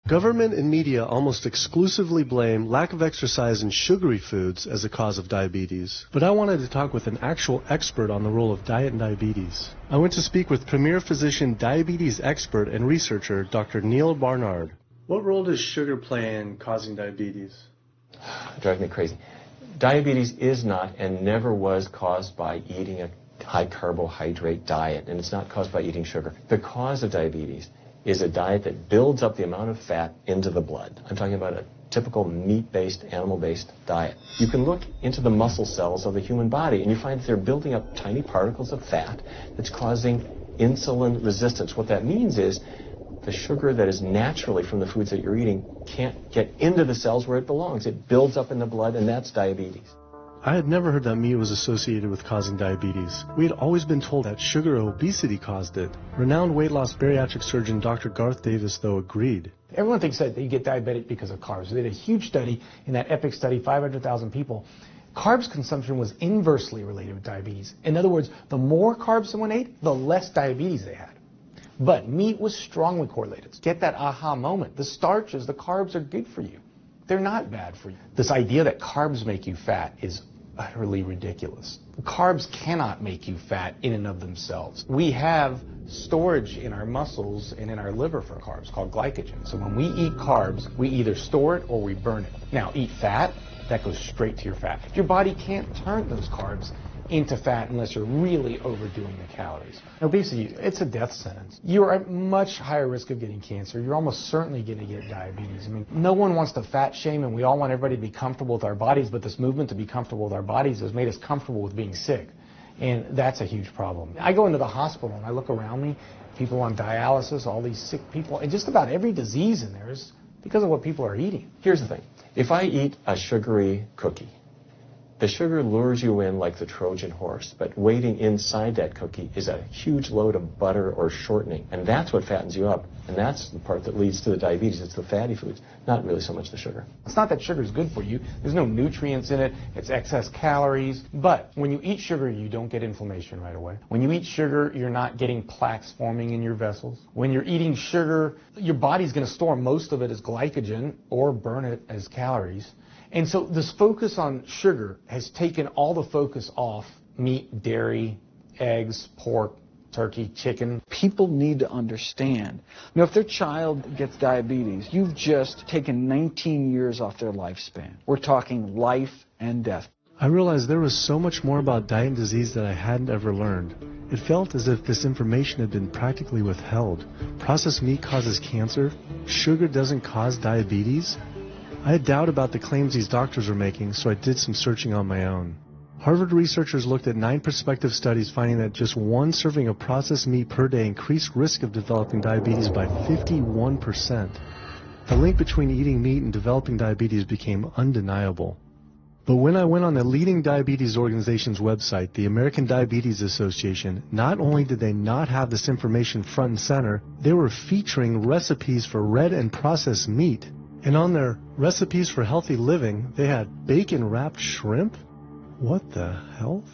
Government and media almost exclusively blame lack of exercise and sugary foods as a cause of diabetes. But I wanted to talk with an actual expert on the role of diet and diabetes. I went to speak with premier physician, diabetes expert, and researcher, Dr. Neil Barnard. What role does sugar play in causing diabetes? It drives me crazy. Diabetes is not and never was caused by eating a high carbohydrate diet, and it's not caused by eating sugar. The cause of diabetes is a diet that builds up the amount of fat into the blood. I'm talking about a typical meat-based, animal-based diet. You can look into the muscle cells of the human body and you find that they're building up tiny particles of fat that's causing insulin resistance. What that means is the sugar that is naturally from the foods that you're eating can't get into the cells where it belongs. It builds up in the blood, and that's diabetes. I had never heard that meat was associated with causing diabetes. We had always been told that sugar or obesity caused it. Renowned weight loss bariatric surgeon Dr. Garth Davis, though, agreed. Everyone thinks that you get diabetic because of carbs. They did a huge study, in that EPIC study, 500,000 people. Carbs consumption was inversely related with diabetes. In other words, the more carbs someone ate, the less diabetes they had. But meat was strongly correlated. Get that aha moment. The starches, the carbs are good for you. They're not bad for you. This idea that carbs make you fat is utterly ridiculous. Carbs cannot make you fat in and of themselves. We have storage in our muscles and in our liver for carbs called glycogen. So when we eat carbs, we either store it or we burn it. Now, eat fat, that goes straight to your fat. Your body can't turn those carbs into fat unless you're really overdoing the calories. Obesity, it's a death sentence. You're at much higher risk of getting cancer. You're almost certainly going to get diabetes. I mean, no one wants to fat shame, and we all want everybody to be comfortable with our bodies, but this movement to be comfortable with our bodies has made us comfortable with being sick, and that's a huge problem. I go into the hospital and I look around me, people on dialysis, all these sick people, and just about every disease in there is because of what people are eating. Here's the thing. If I eat a sugary cookie, the sugar lures you in like the Trojan horse, but waiting inside that cookie is a huge load of butter or shortening, and that's what fattens you up, and that's the part that leads to the diabetes. It's the fatty foods, not really so much the sugar. It's not that sugar is good for you. There's no nutrients in it. It's excess calories. But when you eat sugar, you don't get inflammation right away. When you eat sugar, you're not getting plaques forming in your vessels. When you're eating sugar, your body's going to store most of it as glycogen or burn it as calories. And so this focus on sugar has taken all the focus off meat, dairy, eggs, pork, turkey, chicken. People need to understand, if their child gets diabetes, you've just taken 19 years off their lifespan. We're talking life and death. I realized there was so much more about diet and disease that I hadn't ever learned. It felt as if this information had been practically withheld. Processed meat causes cancer. Sugar doesn't cause diabetes. I had doubt about the claims these doctors were making, so I did some searching on my own. Harvard researchers looked at 9 prospective studies finding that just one serving of processed meat per day increased risk of developing diabetes by 51%. The link between eating meat and developing diabetes became undeniable. But when I went on the leading diabetes organization's website, the American Diabetes Association, not only did they not have this information front and center, they were featuring recipes for red and processed meat. And on their recipes for healthy living, they had bacon-wrapped shrimp? What the health?